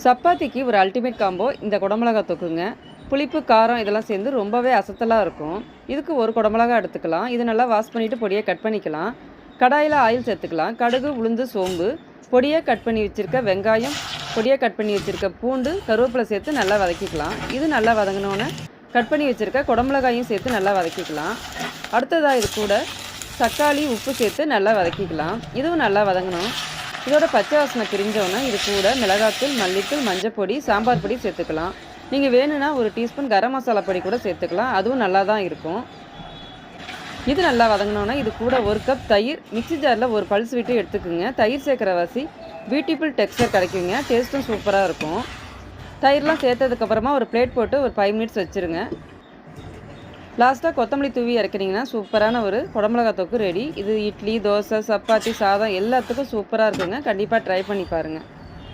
சப்பாத்திக்கு ஒரு ultimate combo இந்த குடமிளகா தொக்குங்க. புளிப்பு, காரம் இதெல்லாம் சேர்ந்து ரொம்பவே அசத்தலாக இருக்கும். இதுக்கு ஒரு குடமிளகா எடுத்துக்கலாம். இது நல்லா வாஷ் பண்ணிவிட்டு பொடியை கட் பண்ணிக்கலாம். கடாயில் ஆயில் சேர்த்துக்கலாம். கடுகு, உளுந்து, சோம்பு, பொடியை கட் பண்ணி வச்சுருக்க வெங்காயம், பொடியை கட் பண்ணி வச்சுருக்க பூண்டு, கருவேப்பிலை சேர்த்து நல்லா வதக்கிக்கலாம். இது நல்லா வதங்கினோன்னே கட் பண்ணி வச்சுருக்க குடமிளகாயும் சேர்த்து நல்லா வதக்கிக்கலாம். அடுத்ததாக இது கூட தக்காளி, உப்பு சேர்த்து நல்லா வதக்கிக்கலாம். இதுவும் நல்லா வதங்கணும். இதோட பச்சை வாசனை பிரிஞ்சோன்னா இது கூட மிளகாத்தூள், மல்லித்தூள், மஞ்சப்பொடி, சாம்பார் பொடி சேர்த்துக்கலாம். நீங்கள் வேணும்னா ஒரு டீஸ்பூன் கரம் மசாலா பொடி கூட சேர்த்துக்கலாம். அதுவும் நல்லா தான் இருக்கும். இது நல்லா வதங்கினோன்னா இது கூட ஒரு கப் தயிர் மிக்ஸி ஜாரில் ஒரு பல்ஸ் விட்டு எடுத்துக்குங்க. தயிர் சேர்க்குற வாசி பியூட்டிஃபுல் டெக்ஸ்சர் கிடைக்குங்க. டேஸ்ட்டும் சூப்பராக இருக்கும். தயிர்லாம் சேர்த்ததுக்கப்புறமா ஒரு பிளேட் போட்டு ஒரு 5 மினிட்ஸ் வச்சுருங்க. லாஸ்ட்டாக கொத்தமல்லி தூவி இறக்குனீங்கன்னா சூப்பரான ஒரு குடமிளகா தொக்கு ரெடி. இது இட்லி, தோசை, சப்பாத்தி, சாதம் எல்லாத்துக்கும் சூப்பராக இருக்குங்க. கண்டிப்பாக ட்ரை பண்ணி பாருங்கள்.